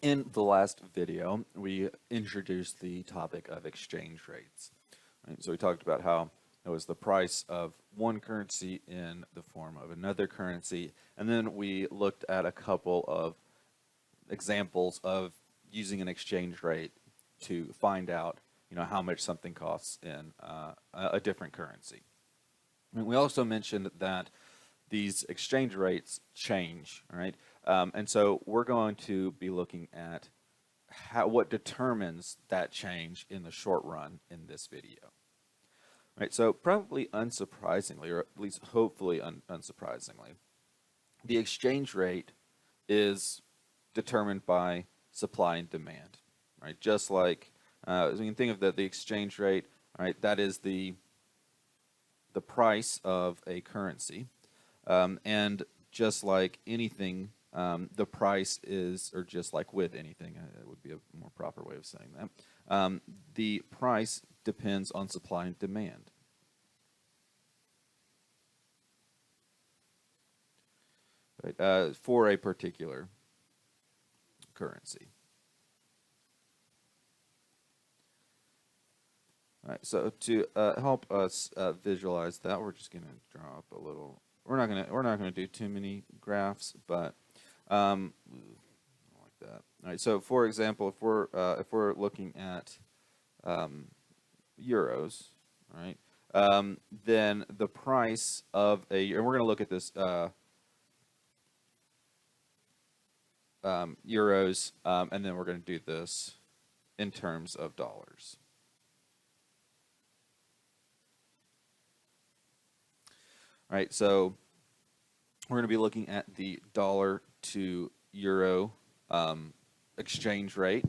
In the last video, we introduced the topic of exchange rates. Right? So we talked about how it was the price of one currency in the form of another currency, and then we looked at a couple of examples of using an exchange rate to find out, how much something costs in a different currency. And we also mentioned that these exchange rates change, right? And so we're going to be looking at what determines that change in the short run in this video. Right, so probably unsurprisingly, or at least hopefully unsurprisingly, the exchange rate is determined by supply and demand, right? Just like so you can think of the exchange rate, right? That is the price of a currency, and just like anything, the price is, or just like with anything, it would be a more proper way of saying that. The price depends on supply and demand. Right, for a particular currency. All right, so to help us visualize that, we're just going to draw up a little. We're not gonna do too many graphs, but like that. All right. So, for example, if we're looking at euros, right, then the price of and we're going to look at this euros, and then we're going to do this in terms of dollars. All right, so we're going to be looking at the dollar to euro exchange rate.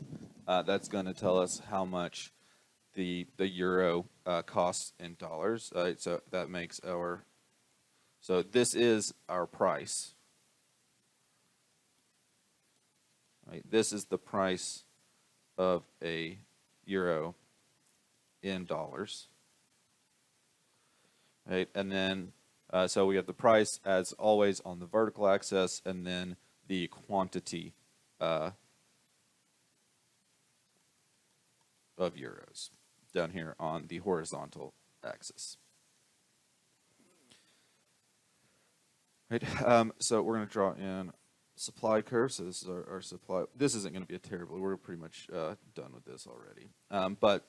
That's going to tell us how much the euro costs in dollars. So that makes so this is our price. Right, this is the price of a euro in dollars. Right, and then so we have the price as always on the vertical axis, and then the quantity of euros down here on the horizontal axis. Right, so we're going to draw in supply curve. So this is our supply. This isn't going to be a terrible. We're pretty much done with this already. But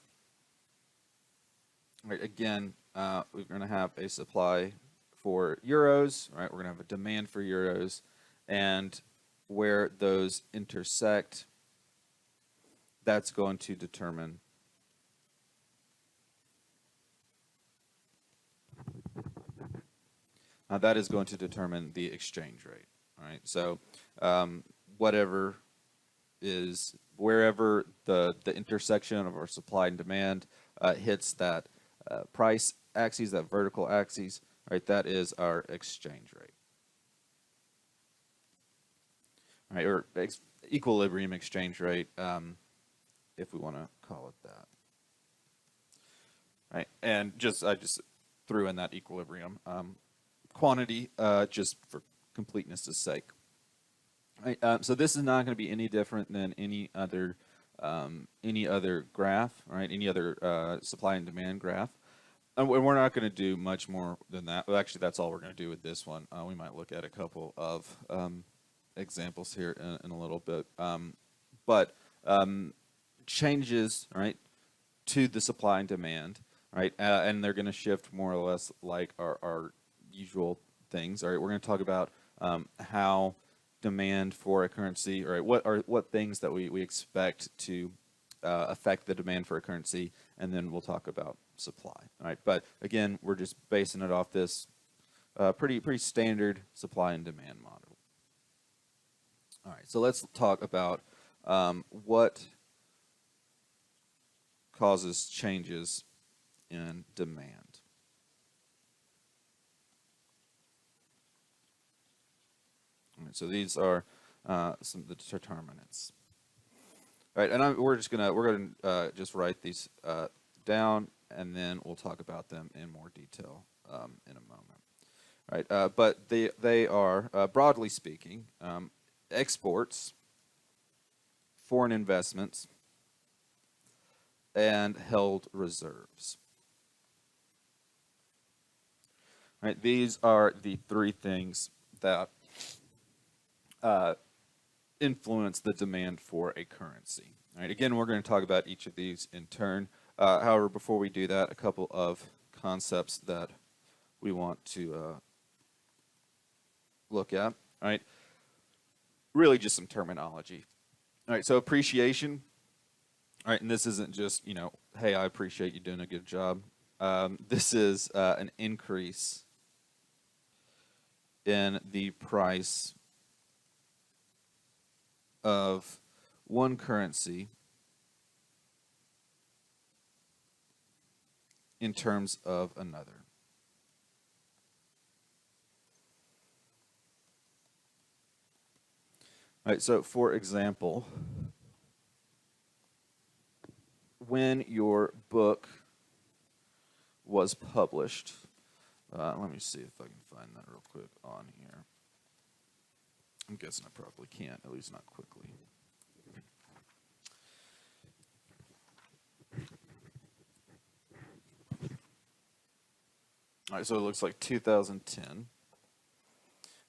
right, again, we're going to have a supply for euros, right? We're going to have a demand for euros, and where those intersect, that's going to determine that is going to determine the exchange rate, right? So whatever is wherever the intersection of our supply and demand hits that price axis, that vertical axis, right, that is our exchange rate. All right, or equilibrium exchange rate, if we want to call it that. Right, and I just threw in that equilibrium quantity just for completeness' sake. Right, so this is not going to be any different than any other graph, right? Any other supply and demand graph. And we're not going to do much more than that. Well, actually, that's all we're going to do with this one. We might look at a couple of examples here in a little bit. But changes, right, to the supply and demand, right, and they're going to shift more or less like our usual things. All right, we're going to talk about how demand for a currency, right, what things that we expect to affect the demand for a currency, and then we'll talk about supply. All right, but again, we're just basing it off this pretty standard supply and demand model. All right, so let's talk about what causes changes in demand. All right, so these are some of the determinants. All right, and we're gonna just write these down, and then we'll talk about them in more detail in a moment. All right, but they are broadly speaking exports foreign investments, and held reserves. Right, these are the three things that influence the demand for a currency. All right, again, we're going to talk about each of these in turn. However, before we do that, a couple of concepts that we want to look at. All right, really just some terminology. All right, so appreciation. All right, and this isn't just, hey, I appreciate you doing a good job. This is an increase in the price of one currency in terms of another. All right, so for example, when your book was published, let me see if I can find that real quick on here. I'm guessing I probably can't, at least not quickly. All right, so it looks like 2010.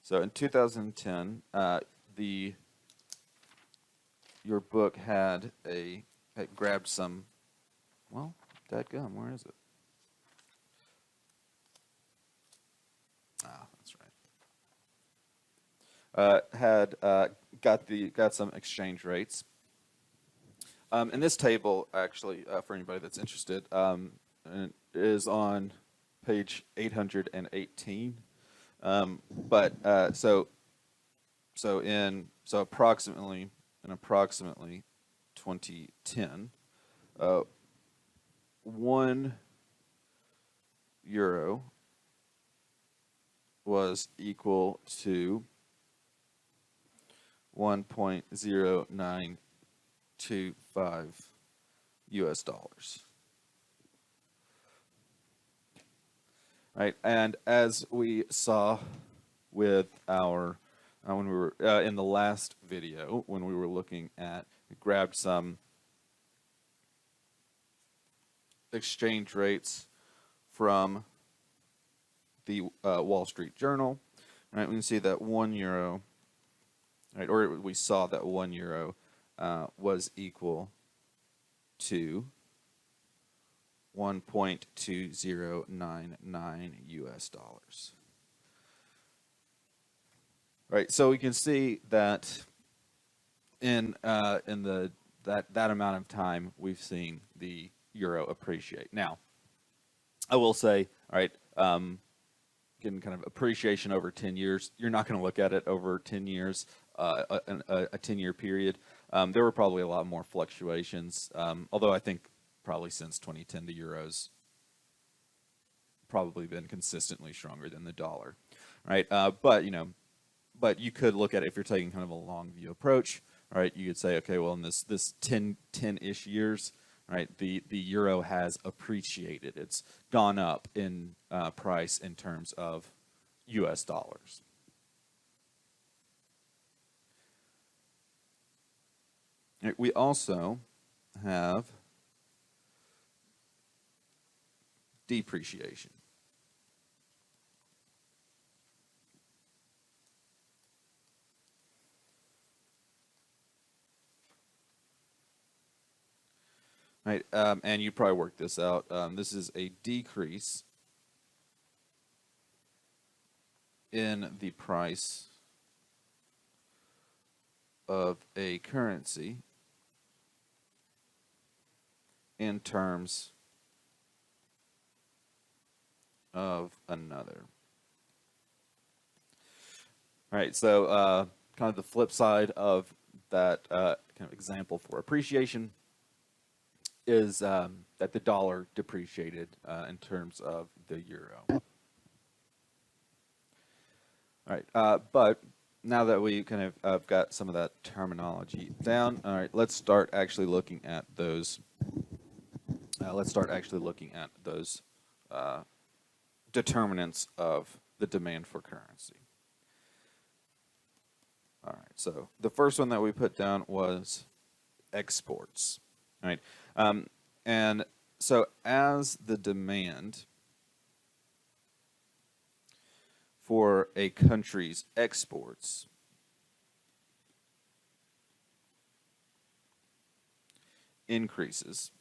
So in 2010, your book had grabbed some. Well, dadgum, where is it? Ah, that's right. Got some exchange rates. And this table, actually, for anybody that's interested, is on page 818. So approximately in 2010, €1 was equal to 1.0925 US dollars. Right, and as we saw with our when we were in the last video, when we were looking at, we grabbed some exchange rates from the Wall Street Journal. Right, we can see that €1, right, or we saw that €1 was equal to 1.2099 US dollars. Right, so we can see that in that amount of time we've seen the euro appreciate. Now, I will say, all right, getting kind of appreciation over 10 years, you're not going to look at it over 10 years, a 10-year period. There were probably a lot more fluctuations, although I think probably since 2010 the euro's probably been consistently stronger than the dollar, right? But you could look at it if you're taking kind of a long view approach. All right, you could say, okay, well, in this 10-ish years, right, the euro has appreciated. It's gone up in price in terms of U.S. dollars. Right, we also have depreciation. Right, and you probably worked this out. This is a decrease in the price of a currency in terms of another. All right, so kind of the flip side of that kind of example for appreciation is that the dollar depreciated in terms of the euro. All right, but now that we kind of got some of that terminology down, all right, let's start actually looking at those. Determinants of the demand for currency. All right, so the first one that we put down was exports, right? And so as the demand for a country's exports increases,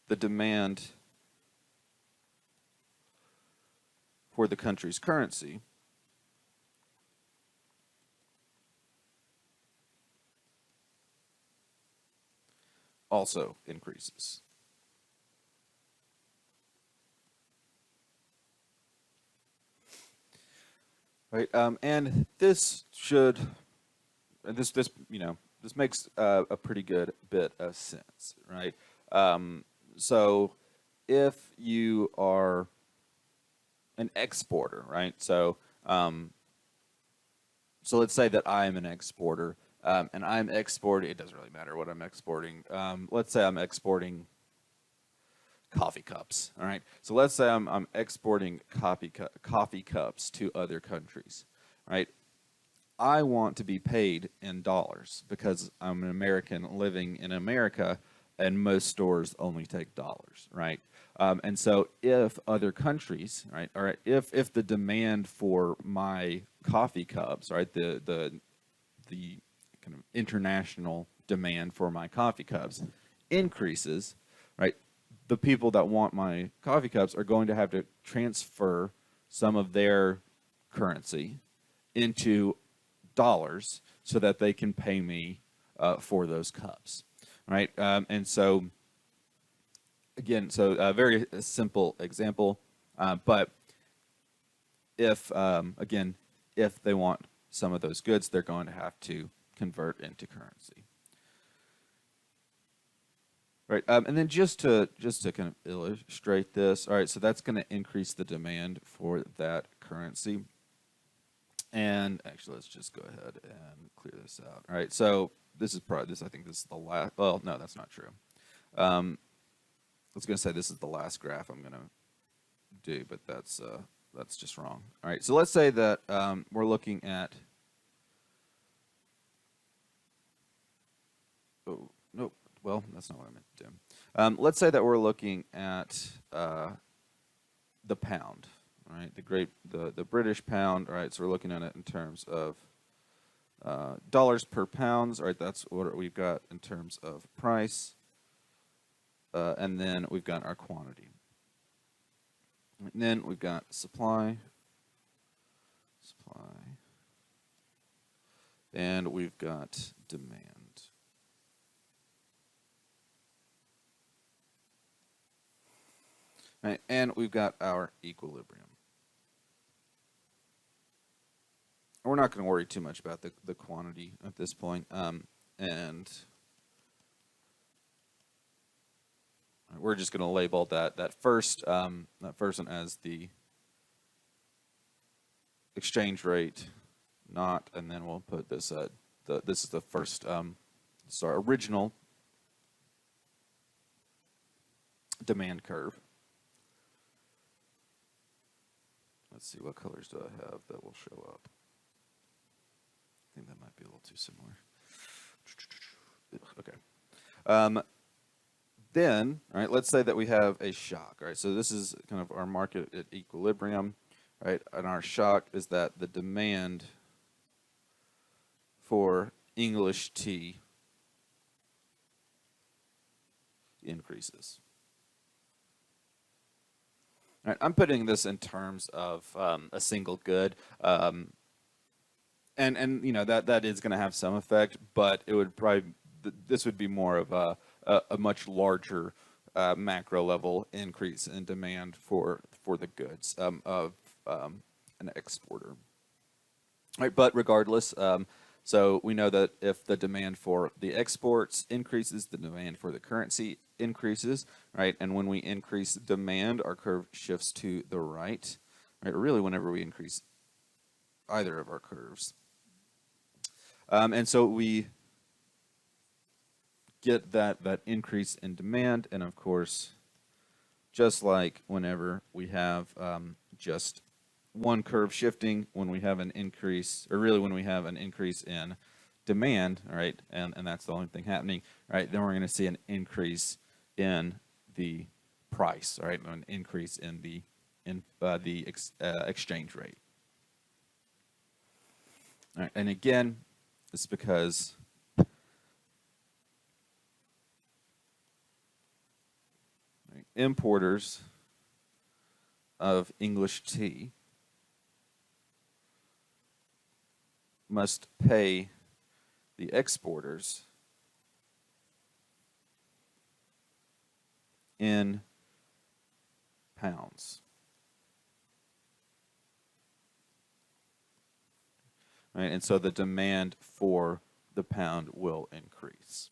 the demand for the country's currency also increases. Right, and this should, this this makes a pretty good bit of sense, right? So if you are an exporter, right? So let's say that I am an exporter, and I'm exporting. It doesn't really matter what I'm exporting. Let's say I'm exporting coffee cups. All right. So let's say I'm exporting coffee cups to other countries. Right. I want to be paid in dollars because I'm an American living in America, and most stores only take dollars, right? And so, if other countries, right, or if the demand for my coffee cups, right, the kind of international demand for my coffee cups increases, right, the people that want my coffee cups are going to have to transfer some of their currency into dollars so that they can pay me for those cups, right? And so, again, so a very simple example, but if again, if they want some of those goods, they're going to have to convert into currency, right? And then just to kind of illustrate this, all right, so that's going to increase the demand for that currency. And actually, let's just go ahead and clear this out. All right, so this is probably this. I think this is the last. Well, no, that's not true. I was going to say this is the last graph I'm going to do, but that's just wrong. All right, so let's say that we're looking at. Oh nope. Well, that's not what I meant to do. Let's say that we're looking at the pound. All right, the British pound. All right, so we're looking at it in terms of dollars per pounds. All right, that's what we've got in terms of price, and then we've got our quantity. And then we've got supply, and we've got demand. Right, and we've got our equilibrium. We're not going to worry too much about the quantity at this point, and we're just going to label that first one as the exchange rate, not, and then we'll put this this is the first our original demand curve. Let's see, what colors do I have that will show up? I think that might be a little too similar. Okay. Then, all right, let's say that we have a shock. All right, so this is kind of our market at equilibrium, right? And our shock is that the demand for English tea increases. All right, I'm putting this in terms of a single good, and that is going to have some effect, but it would probably this would be more of a much larger macro level increase in demand for the goods of an exporter. All right, but regardless, so we know that if the demand for the exports increases, the demand for the currency increases, right? And when we increase demand, our curve shifts to the right, right? Or really, whenever we increase either of our curves. And so we get that increase in demand, and of course, just like whenever we have just one curve shifting when we have an increase, or really when we have an increase in demand, all right, and that's the only thing happening, all right, then we're going to see an increase in the price, all right, an increase in the exchange rate. All right, and again, it's because importers of English tea must pay the exporters in pounds. Right? And so the demand for the pound will increase.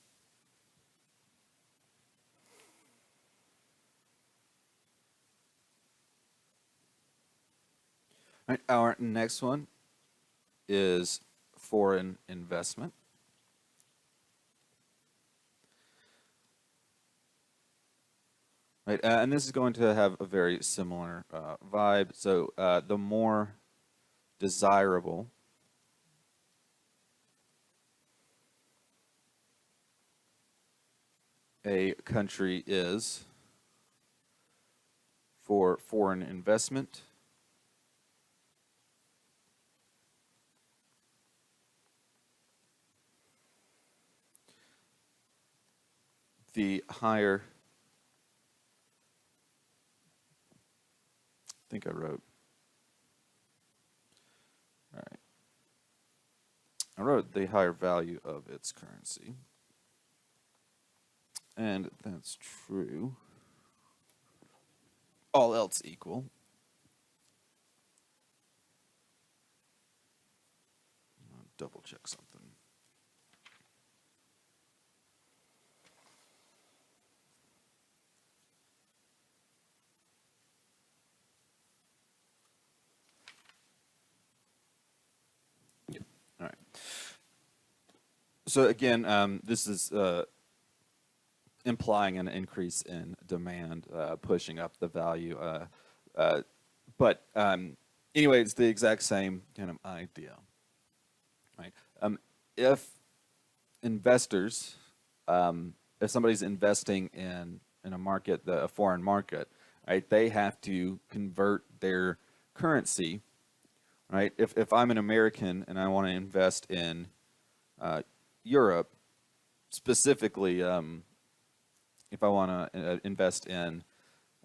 All right, our next one is foreign investment. Right, and this is going to have a very similar vibe. So the more desirable a country is for foreign investment, the higher, I think I wrote, all right, I wrote the higher value of its currency. And that's true. All else equal. I'll double check something. Yep. All right. So again, this is implying an increase in demand, pushing up the value. But anyway, it's the exact same kind of idea, right? If investors, if somebody's investing in a market, a foreign market, right, they have to convert their currency, right? If I'm an American and I want to invest in Europe, specifically, if I want to invest in,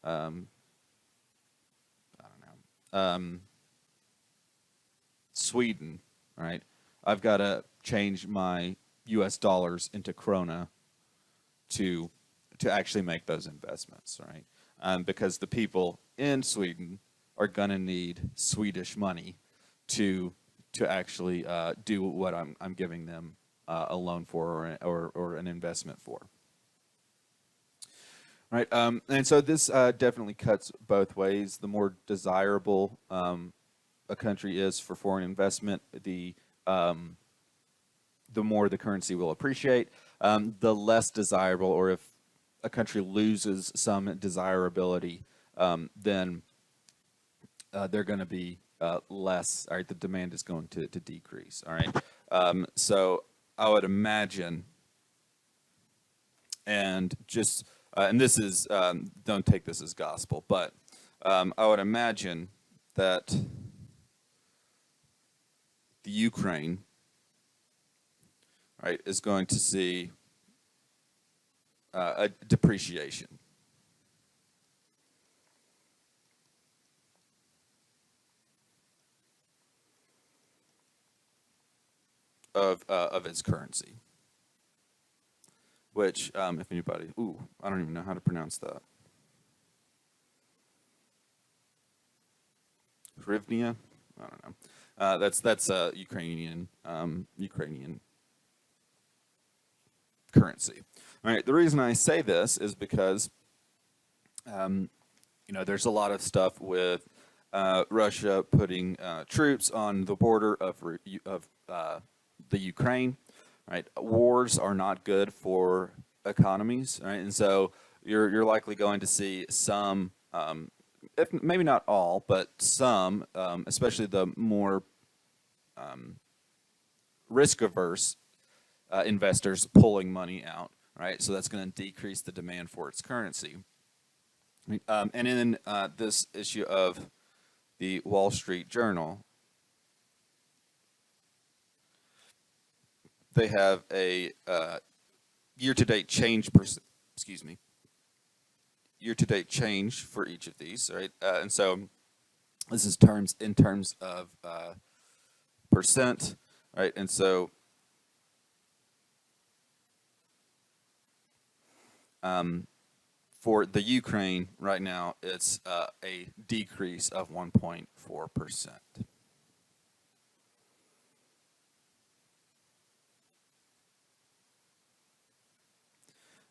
I don't know, Sweden, right? I've got to change my U.S. dollars into krona to actually make those investments, right? Because the people in Sweden are going to need Swedish money to actually do what I'm giving them a loan for or an investment for. Right, and so this definitely cuts both ways. The more desirable a country is for foreign investment, the more the currency will appreciate. The less desirable, or if a country loses some desirability, then they're going to be less. All right, the demand is going to decrease. All right, so I would imagine, and just and this is don't take this as gospel, but I would imagine that the Ukraine, right, is going to see a depreciation of its currency. Which, if anybody, I don't even know how to pronounce that. Hryvnia? I don't know. That's Ukrainian currency. All right. The reason I say this is because, there's a lot of stuff with Russia putting troops on the border of the Ukraine. Right, wars are not good for economies, right? And so you're likely going to see some if maybe not all, but some, especially the more risk averse investors pulling money out, right? So that's going to decrease the demand for its currency. And in this issue of the Wall Street Journal, they have a year-to-date change. Excuse me. Year-to-date change for each of these, right? And so this is terms in terms of percent, right? And so for the Ukraine right now, it's a decrease of 1.4%.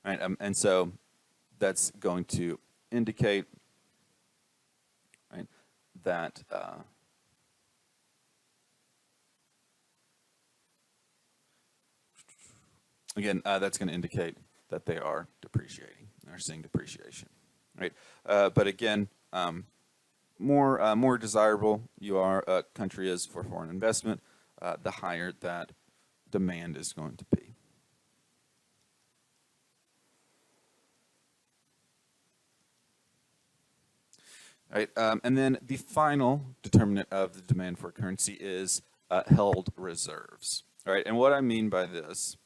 Right, and so that's going to indicate, right, that again, that's going to indicate that they are depreciating, are seeing depreciation, right? But again, more desirable a country is for foreign investment, the higher that demand is going to be. Right, and then the final determinant of the demand for currency is held reserves. All right, and what I mean by this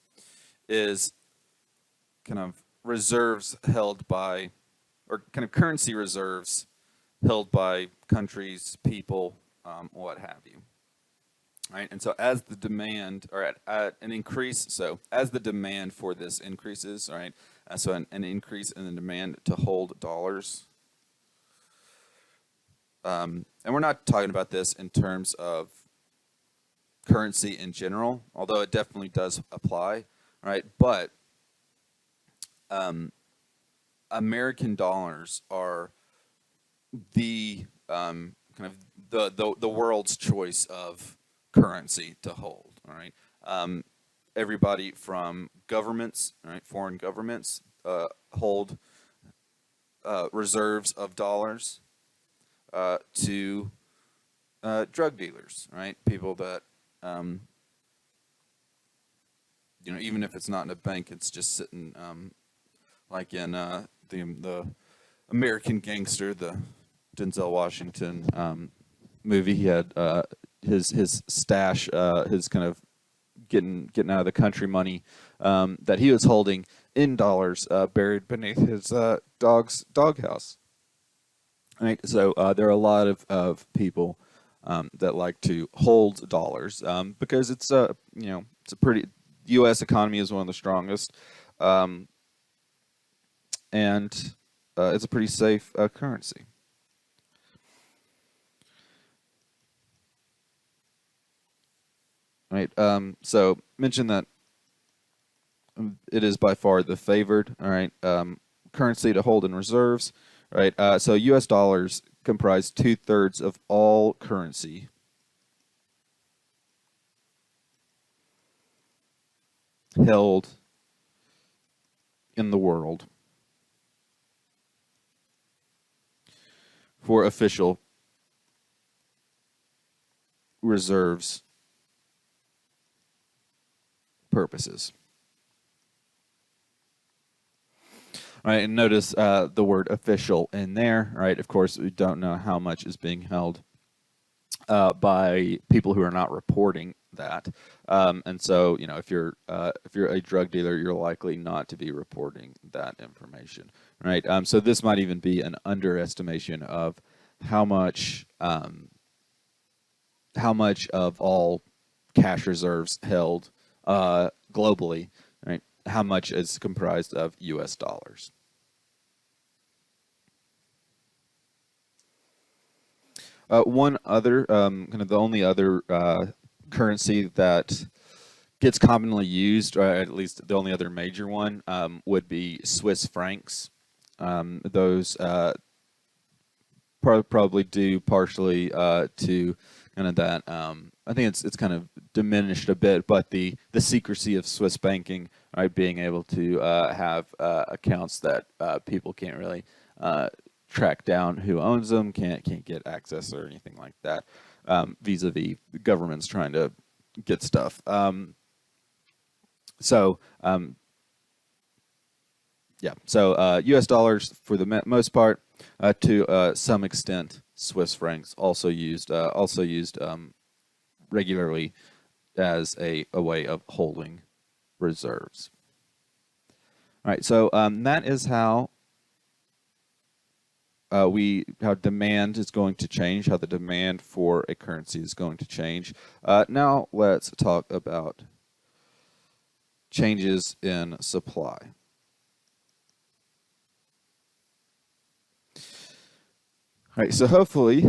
is kind of reserves held by, or kind of currency reserves held by countries, people, what have you. Right, and so as the demand, or at an increase, so as the demand for this increases, right, so an increase in the demand to hold dollars. And we're not talking about this in terms of currency in general, although it definitely does apply, right? But American dollars are the kind of the world's choice of currency to hold, all right? Everybody from governments, right, foreign governments, hold reserves of dollars, to drug dealers, right? People that, even if it's not in a bank, it's just sitting, like in the American Gangster, the Denzel Washington movie. He had his stash, his kind of getting out of the country money that he was holding in dollars, buried beneath his dog's doghouse. Right, so there are a lot of people that like to hold dollars because it's it's a pretty, U.S. economy is one of the strongest, and it's a pretty safe currency. Right, so mention that it is by far the favored, all right, currency to hold in reserves. Right, so U.S. dollars comprise 2/3 of all currency held in the world for official reserves purposes. Right, and notice the word official in there, right? Of course, we don't know how much is being held by people who are not reporting that, and so if you're a drug dealer, you're likely not to be reporting that information, right? So this might even be an underestimation of how much of all cash reserves held globally, right? How much is comprised of U.S. dollars. One other, kind of the only other currency that gets commonly used, or at least the only other major one, would be Swiss francs. Those probably due partially to kind of that. I think it's kind of diminished a bit, but the secrecy of Swiss banking, right, being able to have accounts that people can't really track down who owns them, can't get access or anything like that. Vis-a-vis the government's trying to get stuff. U.S. dollars for the most part, to some extent, Swiss francs also used regularly as a way of holding reserves. All right, so that is how how demand is going to change, how the demand for a currency is going to change. Now let's talk about changes in supply. All right, so hopefully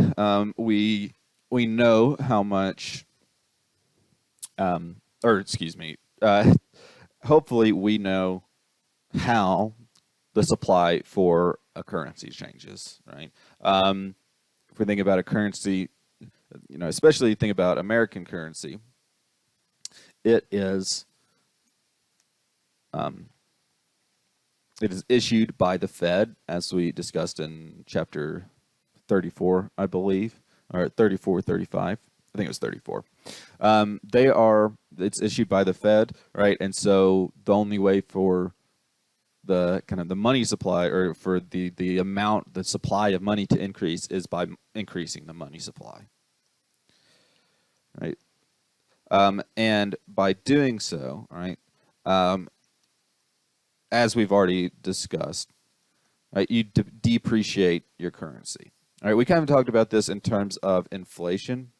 we know how much, hopefully we know how the supply for a currency changes, right? If we think about a currency, especially think about American currency, it is issued by the Fed, as we discussed in chapter 34, I believe, or 34, 35. I think it was 34. It's issued by the Fed, right? And so the only way for the kind of the money supply, or for the amount, the supply of money to increase, is by increasing the money supply, right? And by doing so, right, as we've already discussed, right, you depreciate your currency. All right, we kind of talked about this in terms of inflation,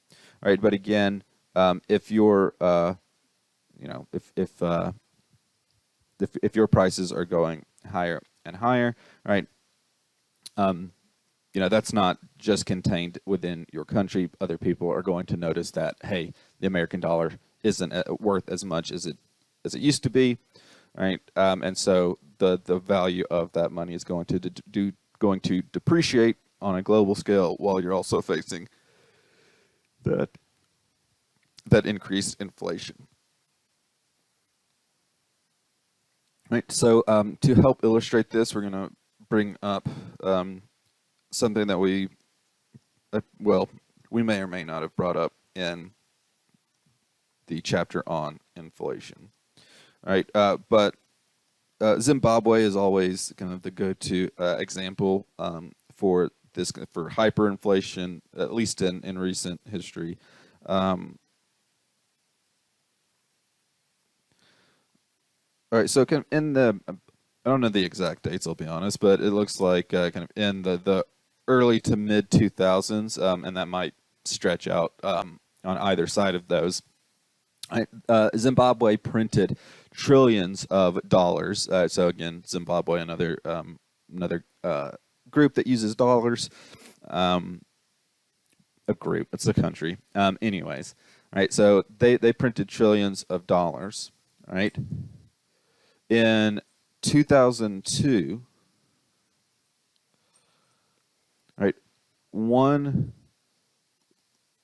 right? But again, if your if your prices are going higher and higher, right? That's not just contained within your country. Other people are going to notice that, hey, the American dollar isn't worth as much as it used to be, right? And so the value of that money is going to depreciate on a global scale, while you're also facing that increased inflation. Right. So to help illustrate this, we're going to bring up something that we may or may not have brought up in the chapter on inflation. All right. But Zimbabwe is always kind of the go-to example for hyperinflation, at least in recent history. All right, so kind of I don't know the exact dates, I'll be honest, but it looks like kind of in the early to mid 2000s, and that might stretch out on either side of those. Zimbabwe printed trillions of dollars. So again, Zimbabwe, another group that uses dollars. A group, it's a country. Anyways, right? So they printed trillions of dollars, right? In 2002, right? One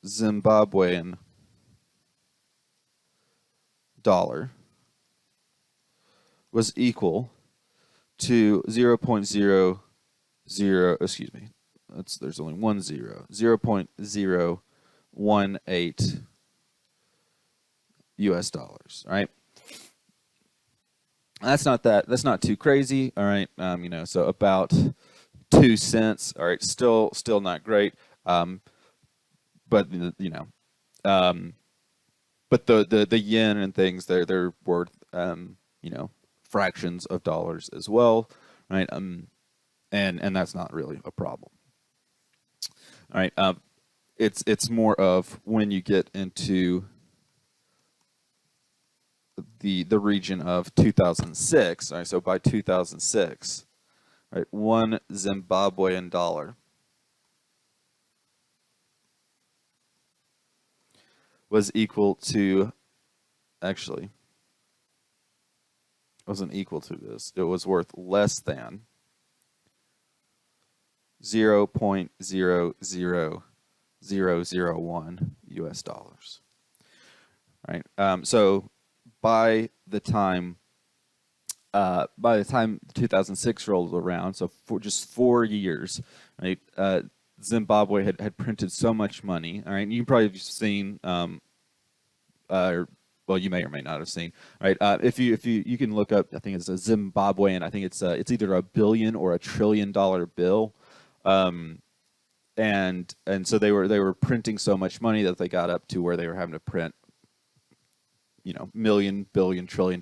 Zimbabwean dollar was equal to 0.00, excuse me, there's only one zero, 0.018 US dollars, right? That's not too crazy, all right? So about 2 cents, all right, still not great, but but the yen and things, they're worth fractions of dollars as well, right? And that's not really a problem. All right, it's more of when you get into the region of 2006. All right, so by 2006, right, one Zimbabwean dollar was equal to, actually, it wasn't equal to this. It was worth less than 0.00001 US dollars. Right. So by the time 2006 rolled around, so for just 4 years, right? Zimbabwe had printed so much money. All right, and you probably have seen, well, you may or may not have seen, right? If you can look up, I think it's a Zimbabwean. I think it's either a billion or a $1 trillion bill. And so they were printing so much money that they got up to where they were having to print, million, billion, $1 trillion.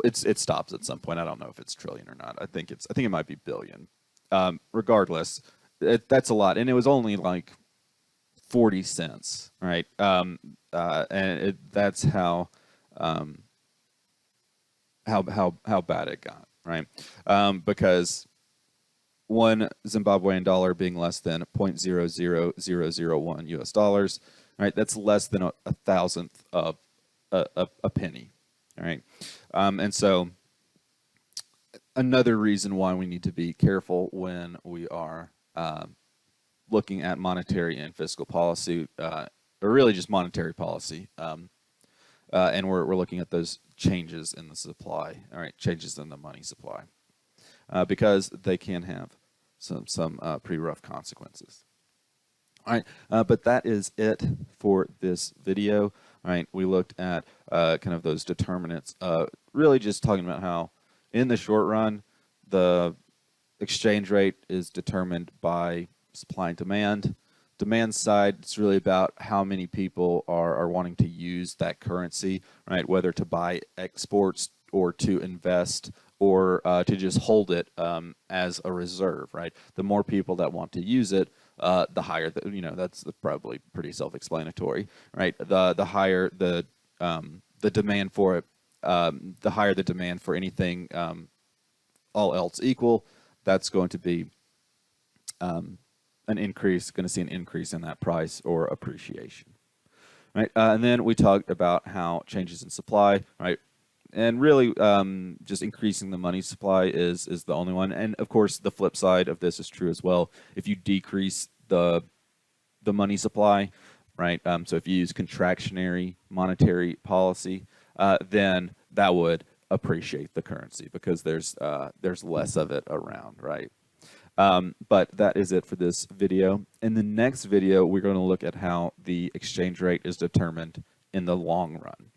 It stops at some point. I don't know if it's trillion or not. I think it might be billion. Regardless, that's a lot, and it was only like 40 cents, right? And that's how bad it got, right? Because one Zimbabwean dollar being less than 0.00001 US dollars, right? That's less than a thousandth of a penny, all right? And so another reason why we need to be careful when we are looking at monetary and fiscal policy, or really just monetary policy, and we're looking at those changes in the supply, all right, changes in the money supply, because they can have some pretty rough consequences. All right, but that is it for this video. All right, we looked at kind of those determinants, really just talking about how in the short run, the exchange rate is determined by supply and demand. Demand side, it's really about how many people are wanting to use that currency, right? Whether to buy exports or to invest or to just hold it as a reserve, right? The more people that want to use it, the higher that's probably pretty self-explanatory, right? The higher the demand for it, the higher the demand for anything, all else equal, that's going to be going to see an increase in that price or appreciation, right? And then we talked about how changes in supply, right? And really, just increasing the money supply is the only one. And of course, the flip side of this is true as well. If you decrease the money supply, right? So if you use contractionary monetary policy, then that would appreciate the currency because there's less of it around, right? But that is it for this video. In the next video, we're going to look at how the exchange rate is determined in the long run.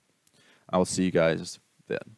I will see you guys then.